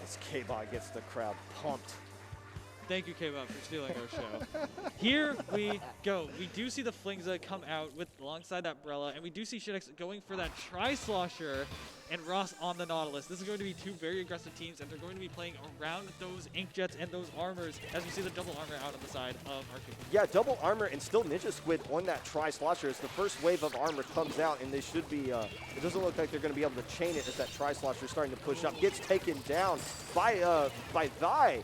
As K-Bot gets the crowd pumped. Thank you, K-Bot, for stealing our show. Here we go. We do see the Flingza come out with alongside that Brella, and we do see Shinex going for that Tri-Slosher and Ross on the Nautilus. This is going to be two very aggressive teams, and they're going to be playing around those Inkjets and those armors as we see the double armor out on the side of Arctic. Yeah, double armor and still Ninja Squid on that Tri-Slosher as the first wave of armor comes out, and they should be, it doesn't look like they're going to be able to chain it as that Tri-Slosher is starting to push up. Gets taken down by Vi.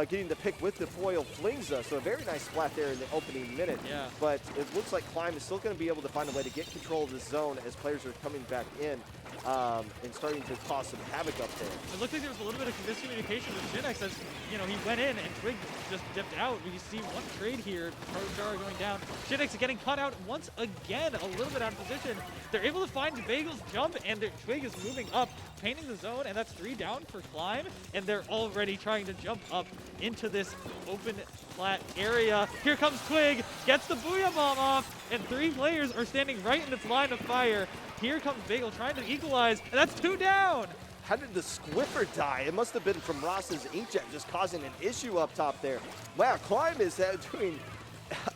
Getting the pick with the foil Flingza, so a very nice splat there in the opening minute. Yeah. But it looks like Climb is still going to be able to find a way to get control of the zone as players are coming back in and starting to cause some havoc up there. It looked like there was a little bit of miscommunication with Shinex as, you know, he went in and Twig just dipped out. We see one trade here, Projara going down. Shinex getting caught out once again, a little bit out of position. They're able to find Bagel's jump, and their Twig is moving up, painting the zone, and that's 3 down for Climb, and they're already trying to jump up into this open flat area. Here comes Twig, gets the Booyah Bomb off, and 3 players are standing right in its line of fire. Here comes Bagel trying to equalize, and that's 2 down. How did the Squiffer die? It must have been from Ross's Inkjet just causing an issue up top there. Wow, Climb is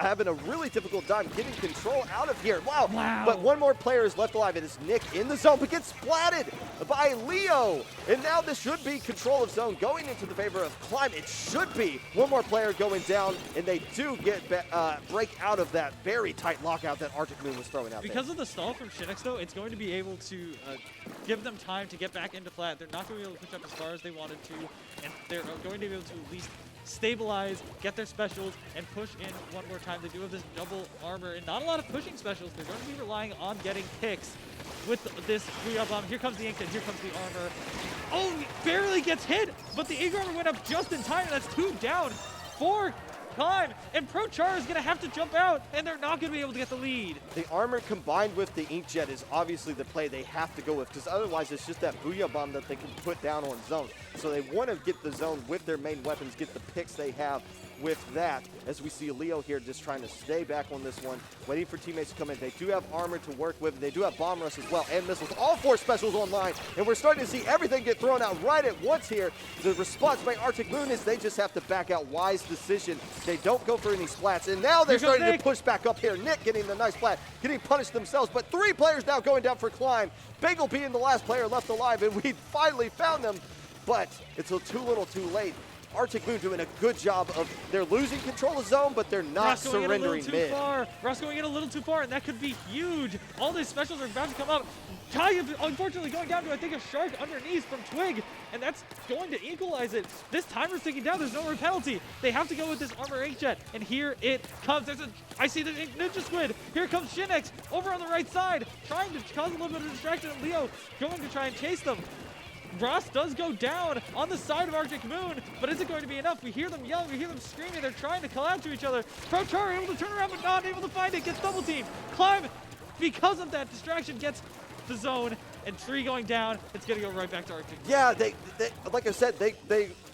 having a really difficult time getting control out of here. Wow. But one more player is left alive. It is Nick in the zone, but gets splatted by Leo. And now this should be control of zone going into the favor of Climb. It should be one more player going down, and they do get break out of that very tight lockout that Arctic Moon was throwing out Because of the stall from Shinex, though, it's going to be able to give them time to get back into flat. They're not going to be able to push up as far as they wanted to, and they're going to be able to at least stabilize, get their specials, and push in one more time. They do have this double armor and not a lot of pushing specials. They're going to be relying on getting picks with this Booyah Bomb. Here comes the Inkjet, here comes the armor. Oh, he barely gets hit, but the Ink armor went up just in time, and that's 2 down for Climb. And Prochar is going to have to jump out, and they're not going to be able to get the lead. The armor combined with the Inkjet is obviously the play they have to go with, because otherwise it's just that Booyah Bomb that they can put down on zone. So they want to get the zone with their main weapons, get the picks they have with that, as we see Leo here just trying to stay back on this one, waiting for teammates to come in. They do have armor to work with. They do have bomb rush as well, and missiles. All 4 specials online, and we're starting to see everything get thrown out right at once here. The response by Arctic Moon is they just have to back out. Wise decision. They don't go for any splats, and now they're starting to push back up here. Nick getting the nice splat, getting punished themselves, but 3 players now going down for Climb. Bagel being the last player left alive, and we finally found them, but it's too little too late. Arctic Moon doing a good job of, they're losing control of zone, but they're not surrendering mid. Ross going in a little too far, and that could be huge. All these specials are about to come up. Ty, unfortunately, going down to, I think, a Shark underneath from Twig, and that's going to equalize it. This timer's ticking down. There's no penalty. They have to go with this Armor Inkjet, and here it comes. I see the Ninja Squid. Here comes Shinex over on the right side, trying to cause a little bit of distraction. Leo going to try and chase them. Ross does go down on the side of Arctic Moon, but is it going to be enough? We hear them yelling, we hear them screaming, they're trying to call out to each other. Prochar able to turn around, but not able to find it, gets double teamed. Climb, because of that distraction, gets the zone, and Tree going down. It's going to go right back to Arctic. Yeah, they like I said,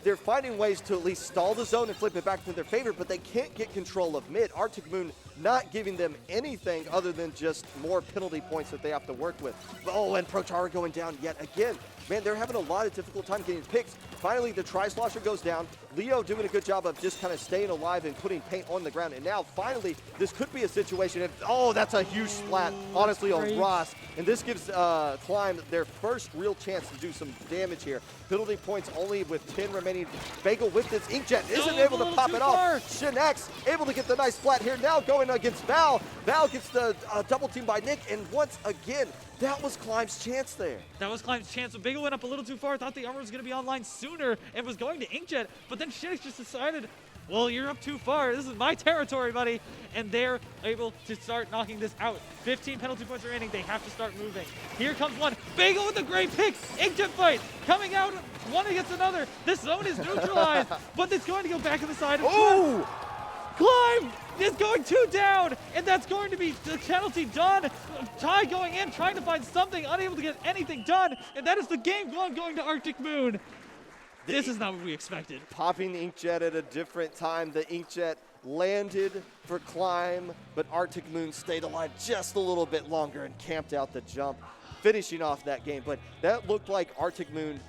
they're finding ways to at least stall the zone and flip it back to their favor, but they can't get control of mid. Arctic Moon not giving them anything other than just more penalty points that they have to work with. Oh, and Prochara going down yet again. Man, they're having a lot of difficult time getting picks. Finally, the Tri-Slosher goes down. Leo doing a good job of just kind of staying alive and putting paint on the ground. And now, finally, this could be a situation. Oh, that's a huge splat, honestly, on Ross. And this gives Climb their first real chance to do some damage here. Penalty points only with 10 remaining. Bagel with this Inkjet isn't able to pop it off. Shinex able to get the nice splat here. Now going against Val. Val gets the double team by Nick. And once again, that was Climb's chance there. That was Climb's chance, but Bagel went up a little too far. Thought the armor was going to be online sooner and was going to Inkjet, but then Shinex just decided, well, you're up too far. This is my territory, buddy. And they're able to start knocking this out. 15 penalty points remaining. They have to start moving. Here comes one. Bagel with a great pick. Inkjet fight coming out one against another. This zone is neutralized, but it's going to go back to the side of Climb. Climb is going 2 down, and that's going to be the penalty done. Ty going in, trying to find something, unable to get anything done, and that is the game going to Arctic Moon. This is not what we expected. Popping the Inkjet at a different time. The Inkjet landed for Climb, but Arctic Moon stayed alive just a little bit longer and camped out the jump, finishing off that game. But that looked like Arctic Moon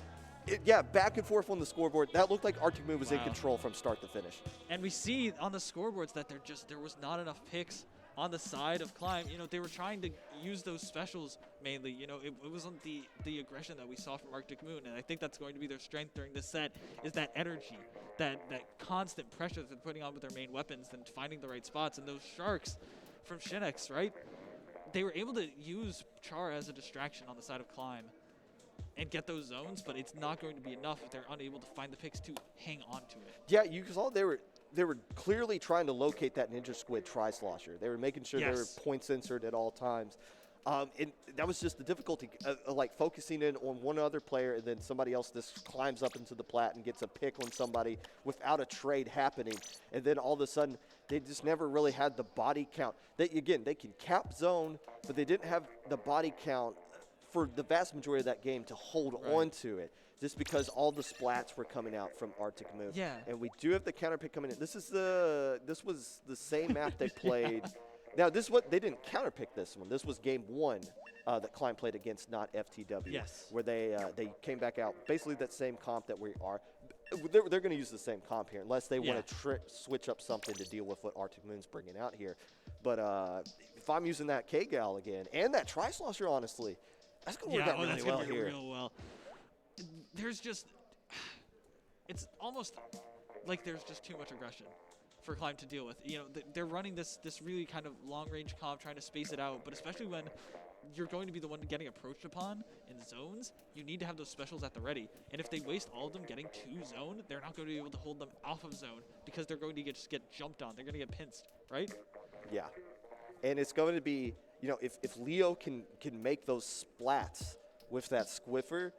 Yeah, back and forth on the scoreboard. That looked like Arctic Moon was in Wow. control from start to finish. And we see on the scoreboards that there was not enough picks on the side of Climb. You know, they were trying to use those specials mainly. You know, it wasn't the aggression that we saw from Arctic Moon, and I think that's going to be their strength during this set, is that energy, that constant pressure that they're putting on with their main weapons and finding the right spots. And those sharks from Shinx, right? They were able to use Char as a distraction on the side of Climb and get those zones, but it's not going to be enough if they're unable to find the picks to hang on to it. Yeah, you saw they were clearly trying to locate that Ninja Squid Tri-Slosher. They were making sure they were point censored at all times. And that was just the difficulty, like focusing in on one other player, and then somebody else just climbs up into the plat and gets a pick on somebody without a trade happening. And then all of a sudden, they just never really had the body count. Again, they can cap zone, but they didn't have the body count for the vast majority of that game to hold on to it, just because all the splats were coming out from Arctic Moon. Yeah. And we do have the counter pick coming in. This was the same map they played. Now, this is what they didn't counter pick this one. This was game 1 that Climb played against, not FTW. Yes. Where they came back out, basically that same comp that we are. They're going to use the same comp here, unless they want to switch up something to deal with what Arctic Moon's bringing out here. But if I'm using that K-Gal again, and that Tri-Slosher, honestly, that's going to work out really well here. Real well. There's just, it's almost like there's just too much aggression for Climb to deal with. You know, they're running this really kind of long-range comp, trying to space it out, but especially when you're going to be the one getting approached upon in zones, you need to have those specials at the ready. And if they waste all of them getting to zone, they're not going to be able to hold them off of zone because they're going to just get jumped on. They're going to get pinched, right? Yeah. And it's going to be, you know, if Leo can make those splats with that Squiffer,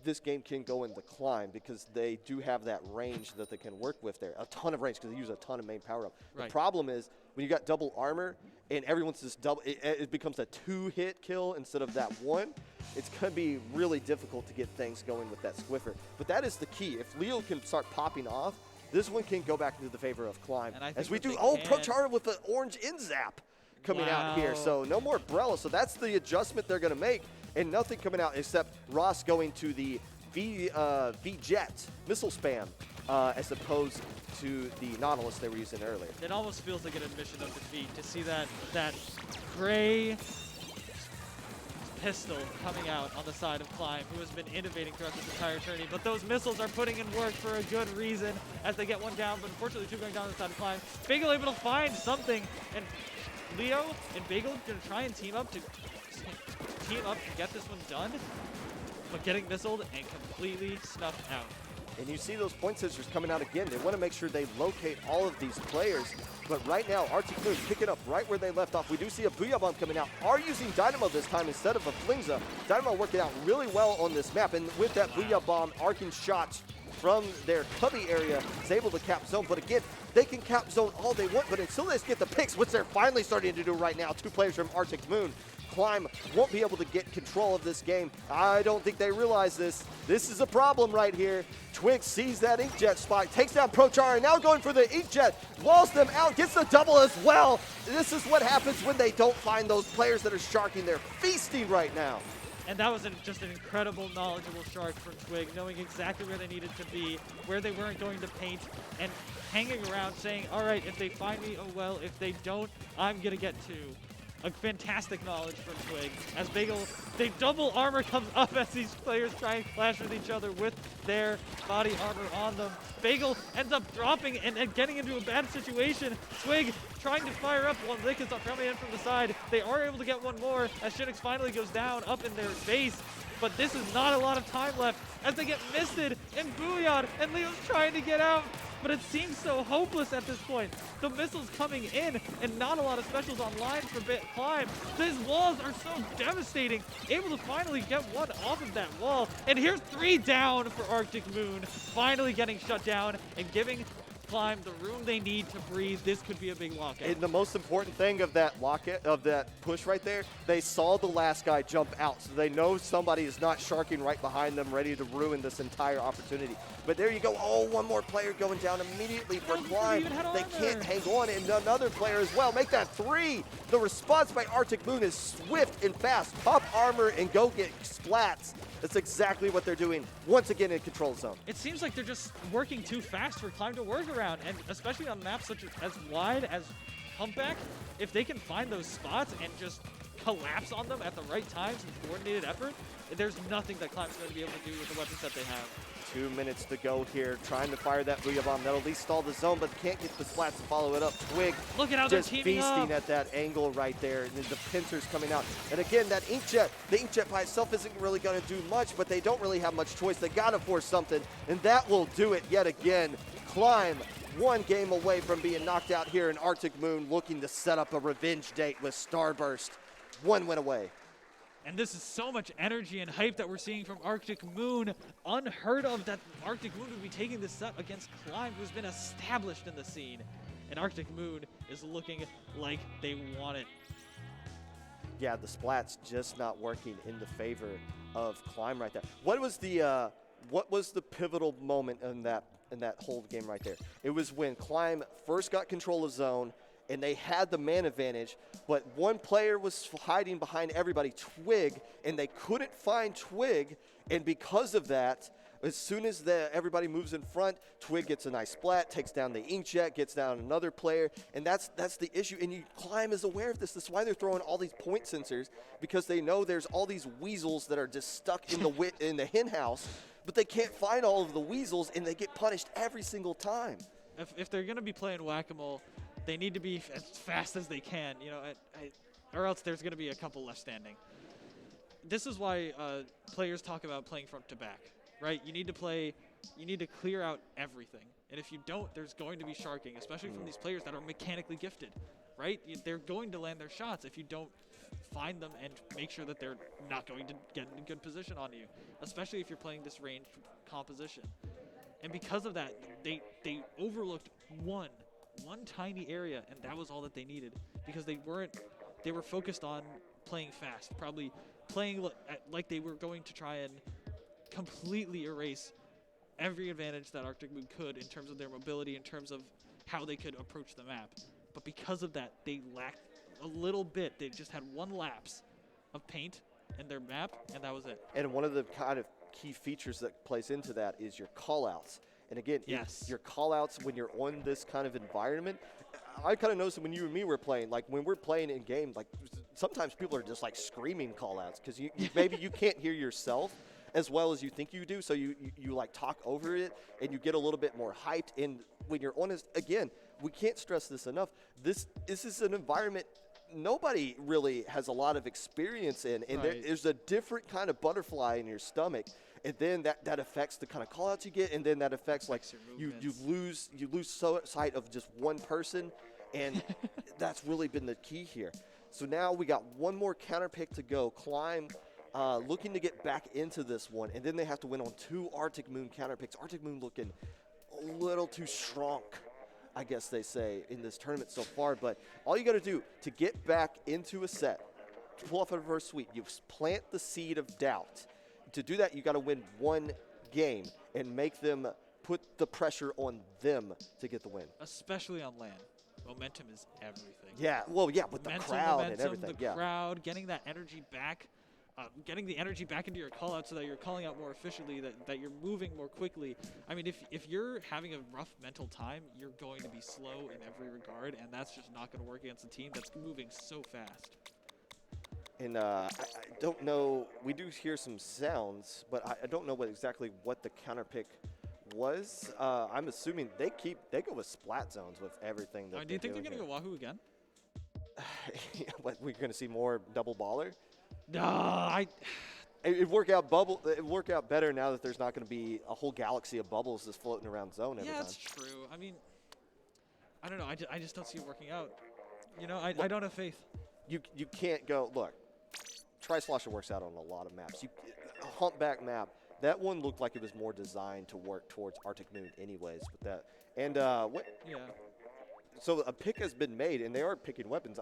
this game can go in the Climb, because they do have that range that they can work with there. A ton of range, because they use a ton of main power up. The problem is when you got double armor and everyone's just double, it becomes a 2-hit kill instead of that 1. It's going to be really difficult to get things going with that Squiffer. But that is the key. If Leo can start popping off, this one can go back into the favor of Climb. As we do, Pro Char with the orange in zap coming out here. So no more Brella. So that's the adjustment they're going to make. And nothing coming out except Ross going to the V-Jet missile spam as opposed to the Nautilus they were using earlier. It almost feels like an admission of defeat to see that gray pistol coming out on the side of Climb, who has been innovating throughout this entire tourney. But those missiles are putting in work for a good reason as they get one down, but unfortunately 2 going down on the side of Climb. Bagel able to find something, and Leo and Bagel going to try and team up to get this one done, but getting missiled and completely snuffed out. And you see those point scissors coming out again. They want to make sure they locate all of these players. But right now, Arctic Moon picking up right where they left off. We do see a Booyah Bomb coming out. Are using Dynamo this time instead of a Flingza. Dynamo working out really well on this map. And with that Booyah Bomb, arcing shots from their cubby area is able to cap zone. But again, they can cap zone all they want. But until they get the picks, which they're finally starting to do right now, 2 players from Arctic Moon, Climb won't be able to get control of this game. I don't think they realize this. This is a problem right here. Twig sees that Inkjet spot, takes down Pro Char, and now going for the Inkjet, walls them out, gets the double as well. This is what happens when they don't find those players that are sharking. They're feasting right now. And that was just an incredible, knowledgeable shark from Twig, knowing exactly where they needed to be, where they weren't going to paint, and hanging around saying, all right, if they find me, oh well, if they don't, I'm going to get 2. A fantastic knowledge from Twig. As Bagel, the double armor comes up as these players try and clash with each other with their body armor on them. Bagel ends up dropping and getting into a bad situation. Twig trying to fire up while Lick is coming in from the side. They are able to get one more as Shinx finally goes down up in their face. But this is not a lot of time left as they get misted and Booyah, and Leo's trying to get out. But it seems so hopeless at this point. The missiles coming in and not a lot of specials online for Climb. These walls are so devastating. Able to finally get one off of that wall. And here's 3 down for Arctic Moon. Finally getting shut down and giving Climb the room they need to breathe. This could be a big lockout. And the most important thing of that lockout, of that push right there, they saw the last guy jump out, so they know somebody is not sharking right behind them, ready to ruin this entire opportunity. But there you go. Oh, one more player going down immediately for Climb. They can't hang on, and another player as well. Make that 3. The response by Arctic Moon is swift and fast. Pop armor and go get splats. That's exactly what they're doing once again in control zone. It seems like they're just working too fast for Climb to work around, and especially on maps such as wide as Humpback, if they can find those spots and just collapse on them at the right times and coordinated effort, there's nothing that Climb's going to be able to do with the weapons that they have. 2 minutes to go here, trying to fire that Booyah Bomb. That'll at least stall the zone, but can't get the splats to follow it up. Twig Look at how they're just teaming feasting up. at that angle right there. And then the pincers coming out. And again, that Inkjet, the Inkjet by itself isn't really going to do much, but they don't really have much choice. They got to force something, and that will do it yet again. Climb one game away from being knocked out here in Arctic Moon, looking to set up a revenge date with Starburst. 1 win away. And this is so much energy and hype that we're seeing from Arctic Moon. Unheard of that Arctic Moon would be taking this set against Climb, who's been established in the scene. And Arctic Moon is looking like they want it. Yeah, the splats just not working in the favor of Climb right there. What was the pivotal moment in that whole game right there? It was when Climb first got control of zone, and they had the man advantage, but one player was hiding behind everybody, Twig, and they couldn't find Twig, and because of that, as soon as everybody moves in front, Twig gets a nice splat, takes down the Inkjet, gets down another player, and that's the issue, and Climb is aware of this. That's why they're throwing all these point sensors, because they know there's all these weasels that are just stuck in the hen house, but they can't find all of the weasels, and they get punished every single time. If they're going to be playing whack-a-mole, they need to be as fast as they can, you know, or else there's going to be a couple left standing. This is why players talk about playing front to back, right? You need to clear out everything. And if you don't, there's going to be sharking, especially from these players that are mechanically gifted, right? They're going to land their shots if you don't find them and make sure that they're not going to get in a good position on you, especially if you're playing this ranged composition. And because of that, they overlooked one tiny area, and that was all that they needed, because they were focused on playing fast, probably playing like they were going to try and completely erase every advantage that Arctic Moon could in terms of their mobility, in terms of how they could approach the map. But because of that, they lacked a little bit. They just had one lapse of paint in their map, and that was it. And one of the kind of key features that plays into that is your callouts. And again, yes, your callouts when you're on this kind of environment, I kind of noticed when you and me were playing, like when we're playing in game, like sometimes people are just like screaming callouts because maybe you can't hear yourself as well as you think you do, so you like talk over it and you get a little bit more hyped. And when you're on this, again, we can't stress this enough. This is an environment nobody really has a lot of experience in, and right. There's a different kind of butterfly in your stomach. And then that affects the kind of callouts you get, and then that affects like you lose sight of just one person, and that's really been the key here. So now we got one more counter pick to go. Climb looking to get back into this one, and then they have to win on 2 Arctic Moon counter picks. Arctic Moon looking a little too strong, I guess they say, in this tournament so far. But all you got to do to get back into a set, to pull off a reverse sweep, you plant the seed of doubt. To do that, you got to win one game and make them put the pressure on them to get the win. Especially on land. Momentum is everything. Yeah, well, yeah, with momentum, the crowd and everything. The crowd, getting that energy back, getting the energy back into your call out so that you're calling out more efficiently, that you're moving more quickly. I mean, if you're having a rough mental time, you're going to be slow in every regard, and that's just not going to work against a team that's moving so fast. And I don't know, we do hear some sounds, but I don't know exactly what the counter pick was. I'm assuming they go with splat zones with everything that do you think they're going to go Wahoo again? What, we're going to see more double baller? No, It'd work out better now that there's not going to be a whole galaxy of bubbles just floating around zone every time. Yeah, that's true. I mean, I don't know. I just don't see it working out. You know, I don't have faith. You can't go, look, Tri-Slosher works out on a lot of maps. A humpback map, that one looked like it was more designed to work towards Arctic Moon anyways. With that. And Yeah. So a pick has been made, and they are picking weapons.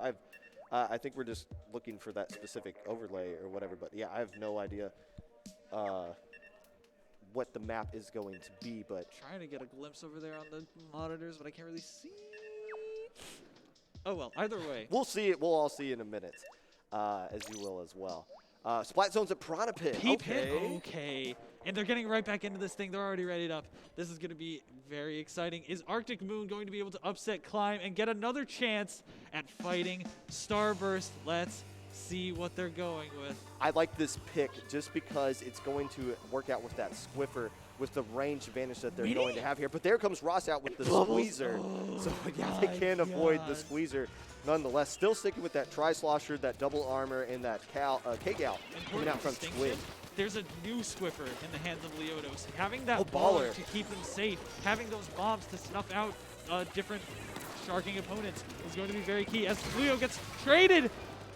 I think we're just looking for that specific overlay or whatever. But yeah, I have no idea what the map is going to be. But trying to get a glimpse over there on the monitors, but I can't really see. Oh well, either way. we'll see it. We'll all see in a minute, as you will as well. Splat Zone's at Piranha Pit. Okay. And they're getting right back into this thing. They're already readied up. This is going to be very exciting. Is Arctic Moon going to be able to upset Climb and get another chance at fighting Starburst? Let's see what they're going with. I like this pick just because it's going to work out with that Squiffer, with the range advantage that they're going to have here. But there comes Ross out with the Squeezer. So yeah, they can avoid the Squeezer nonetheless. Still sticking with that Tri-Slosher, that double armor, and that K-Gal coming out from Twig. There's a new Squiffer in the hands of Leotos. Having that baller to keep them safe, having those bombs to snuff out different sharking opponents is going to be very key as Leo gets traded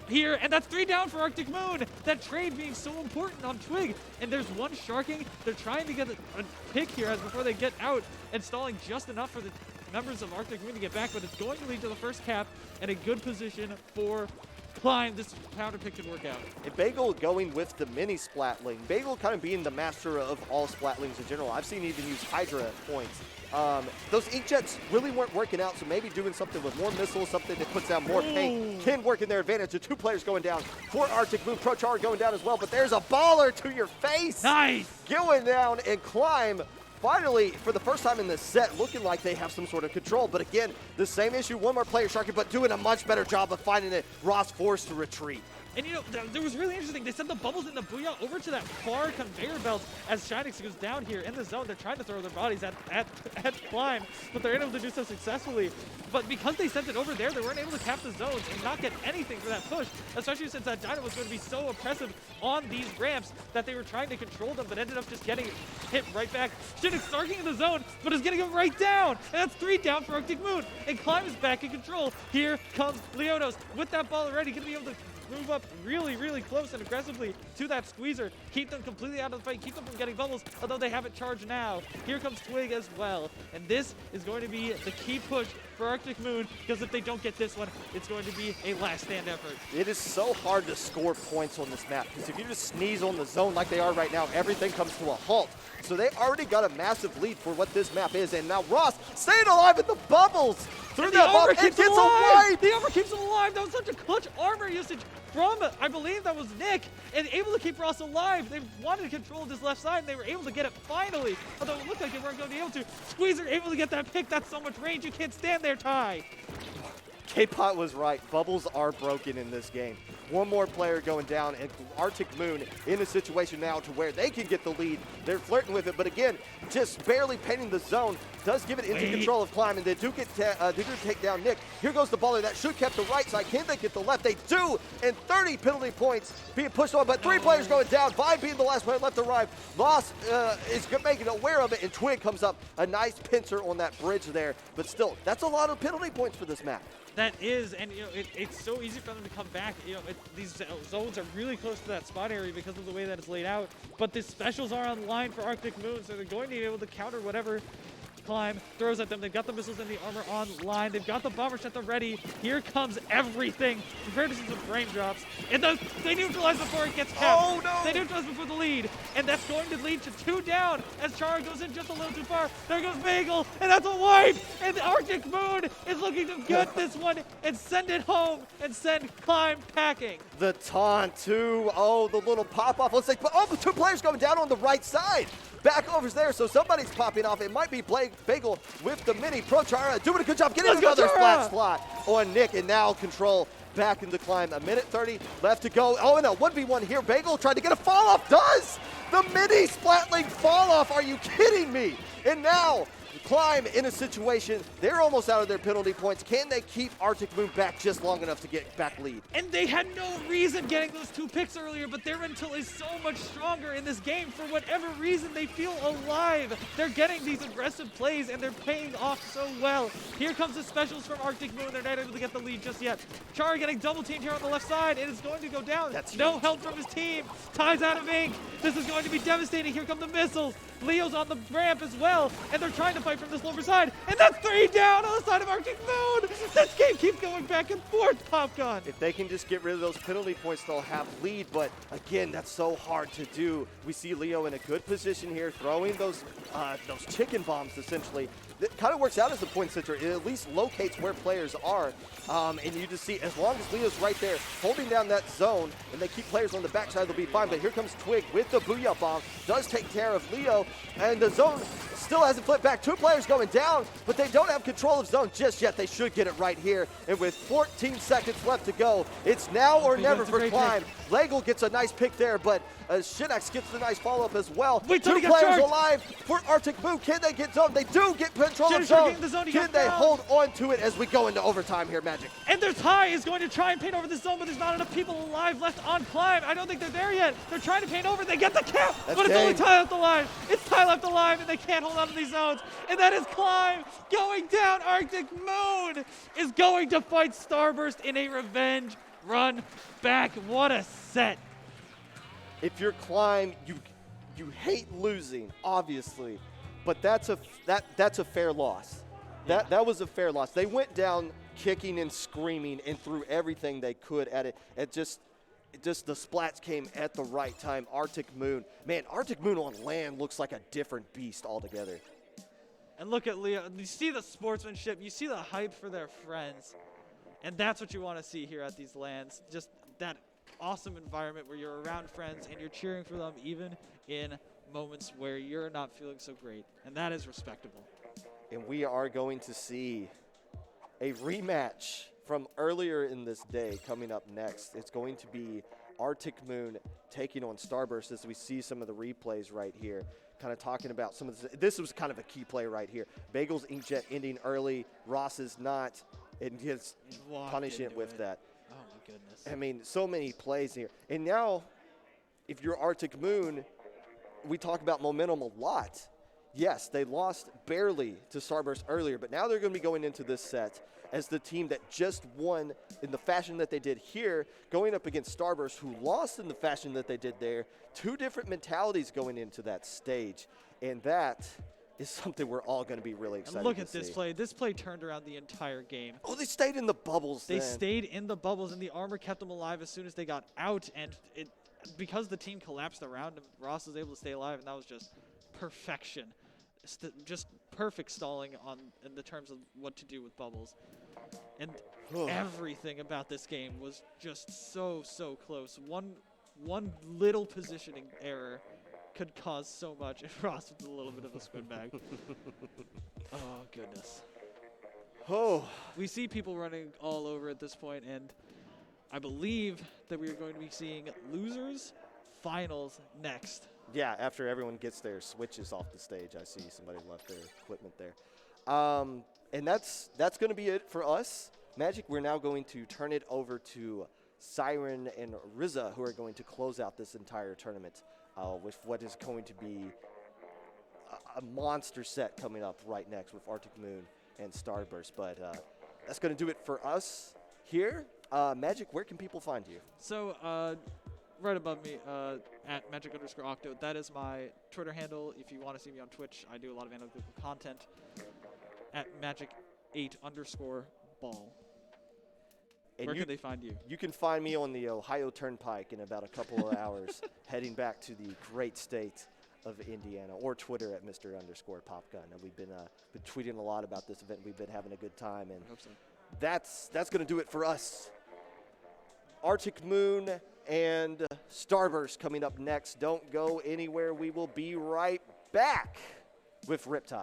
here, and that's 3 down for Arctic Moon. That trade being so important on Twig, and there's one sharking. They're trying to get a pick here as before they get out, installing just enough for the members of Arctic Moon to get back, but it's going to lead to the first cap and a good position for Climb. This powder pick could work out. And Bagel going with the mini Splatling. Bagel kind of being the master of all Splatlings in general. I've seen even use Hydra at points. Those Inkjets really weren't working out, so maybe doing something with more missiles, something that puts down more paint, can work in their advantage. The 2 players going down for Arctic Moon. Prochar going down as well, but there's a baller to your face. Nice. Going down, and Climb finally, for the first time in this set, looking like they have some sort of control. But again, the same issue, one more player sharking, but doing a much better job of finding it. Ross forced to retreat. And you know, that was really interesting. They sent the bubbles in the Booyah over to that far conveyor belt as Shinix goes down here in the zone. They're trying to throw their bodies at Climb, but they're able to do so successfully. But because they sent it over there, they weren't able to cap the zones and not get anything for that push, especially since that Dino was going to be so oppressive on these ramps that they were trying to control them, but ended up just getting hit right back. Shinix starting in the zone, but is getting him right down. And that's 3 down for Arctic Moon. And Climb is back in control. Here comes Leonos with that ball already, going to be able to move up really, really close and aggressively to that Squeezer. Keep them completely out of the fight. Keep them from getting bubbles, although they have it charged now. Here comes Twig as well. And this is going to be the key push for Arctic Moon, because if they don't get this one, it's going to be a last stand effort. It is so hard to score points on this map, because if you just sneeze on the zone like they are right now, everything comes to a halt. So they already got a massive lead for what this map is, and now Ross staying alive in the bubbles through that bomb. It gets away! The armor keeps him alive! That was such a clutch armor usage from, I believe that was Nick, and able to keep Ross alive. They wanted to control this left side, and they were able to get it finally, although it looked like they weren't going to be able to. Squeezer able to get that pick. That's so much range. You can't stand there, Ty. K-Pot was right. Bubbles are broken in this game. One more player going down, and Arctic Moon in a situation now to where they can get the lead. They're flirting with it, but again, just barely painting the zone. Does give it into control of Climb, and they do take down Nick. Here goes the baller. That should kept the right side. Can they get the left? They do, and 30 penalty points being pushed on, but 3 players going down. Vibe being the last player left to arrive. Loss is making aware of it, and Twig comes up. A nice pincer on that bridge there, but still, that's a lot of penalty points for this map. That is, and you know, it's so easy for them to come back. You know, these zones are really close to that spot area because of the way that it's laid out. But the specials are on line for Arctic Moon, so they're going to be able to counter whatever Climb throws at them. They've got the missiles and the armor on line. They've got the bomber at the ready. Here comes everything. Prepare to see some frame drops. And they neutralize before it gets capped. Oh, no. They neutralize before the lead. And that's going to lead to 2 down as Chara goes in just a little too far. There goes Bagel, and that's a wipe. And the Arctic Moon is looking to get this one and send it home and send Climb packing. The taunt too. Oh, the little pop-off. Looks like, oh, 2 players going down on the right side. Back over there, so somebody's popping off. It might be Bagel with the mini. Prochara doing a good job getting another splat slot on Nick, and now control back into Climb. A minute 30 left to go. Oh, and a 1v1 here. Bagel tried to get a fall off. Does the mini Splatling fall off? Are you kidding me? And now Climb in a situation, they're almost out of their penalty points. Can they keep Arctic Moon back just long enough to get back lead? And they had no reason getting those 2 picks earlier, but their mental is so much stronger in this game. For whatever reason, they feel alive. They're getting these aggressive plays, and they're paying off so well. Here comes the specials from Arctic Moon. They're not able to get the lead just yet. Chara getting double teamed here on the left side. It is going to go down. That's no huge. help from his team. Ty's out of ink. This is going to be devastating. Here come the missiles. Leo's on the ramp as well, and they're trying to fight from this lower side, and that's 3 down on the side of Arctic Moon. This game keeps going back and forth, Popgun. If they can just get rid of those penalty points, they'll have lead, but again, that's so hard to do. We see Leo in a good position here, throwing those chicken bombs, essentially. It kind of works out as a point center. It at least locates where players are, and you just see, as long as Leo's right there, holding down that zone, and they keep players on the backside, they'll be fine. But here comes Twig with the Booyah Bomb, does take care of Leo, and the zone still hasn't flipped back. 2 players going down, but they don't have control of zone just yet. They should get it right here. And with 14 seconds left to go, it's now or never for Climb. Legal gets a nice pick there, but Shinax gets the nice follow-up as well. Wait, 2 players alive for Arctic Moon. Can they get zone? They do get control of zone. Can they hold on to it as we go into overtime here, Magic? And their Ty is going to try and paint over the zone, but there's not enough people alive left on Climb. I don't think they're there yet. They're trying to paint over. They get the cap, but it's only Ty left alive. It's Ty left alive, and they can't hold on to these zones. And that is Climb going down. Arctic Moon is going to fight Starburst in a revenge run back. What a set. If you're Climb, you hate losing, obviously, but that's a fair loss. That was a fair loss. They went down kicking and screaming and threw everything they could at it. Just the splats came at the right time. Arctic Moon, man, Arctic Moon on land looks like a different beast altogether. And look at Leo. You see the sportsmanship. You see the hype for their friends. And that's what you want to see here at these lands. Just that awesome environment where you're around friends and you're cheering for them even in moments where you're not feeling so great. And that is respectable. And we are going to see a rematch from earlier in this day coming up next. It's going to be Arctic Moon taking on Starburst as we see some of the replays right here. Kind of talking about some of this was kind of a key play right here. Bagel's inkjet ending early, Ross is not, and he's punishing it with that. Oh my goodness. I mean, so many plays here. And now, if you're Arctic Moon, we talk about momentum a lot. Yes, they lost barely to Starburst earlier, but now they're going to be going into this set as the team that just won in the fashion that they did here, going up against Starburst, who lost in the fashion that they did there. 2 different mentalities going into that stage, and that is something we're all going to be really excited to see. Look at this play. This play turned around the entire game. Oh, they stayed in the bubbles They stayed in the bubbles, and the armor kept them alive as soon as they got out, and because the team collapsed around him, Ross was able to stay alive, and that was just perfection. Just perfect stalling in the terms of what to do with bubbles. And everything about this game was just so close. One little positioning error could cause so much, and Ross with a little bit of a spin bag. Oh, goodness. Oh. We see people running all over at this point, and I believe that we are going to be seeing losers finals next. Yeah, after everyone gets their switches off the stage, I see somebody left their equipment there. And that's going to be it for us. Magic, we're now going to turn it over to Siren and Riza, who are going to close out this entire tournament with what is going to be a monster set coming up right next with Arctic Moon and Starburst. But that's going to do it for us here. Magic, where can people find you? So, right above me, at Magic_Octo. That is my Twitter handle. If you want to see me on Twitch, I do a lot of analytical content at Magic8_ball. And where can they find you? You can find me on the Ohio Turnpike in about a couple of hours, heading back to the great state of Indiana, or Twitter at Mr_Popgun. And we've been tweeting a lot about this event. We've been having a good time, and I hope so. That's going to do it for us. Arctic Moon and Starburst coming up next. Don't go anywhere. We will be right back with Riptide.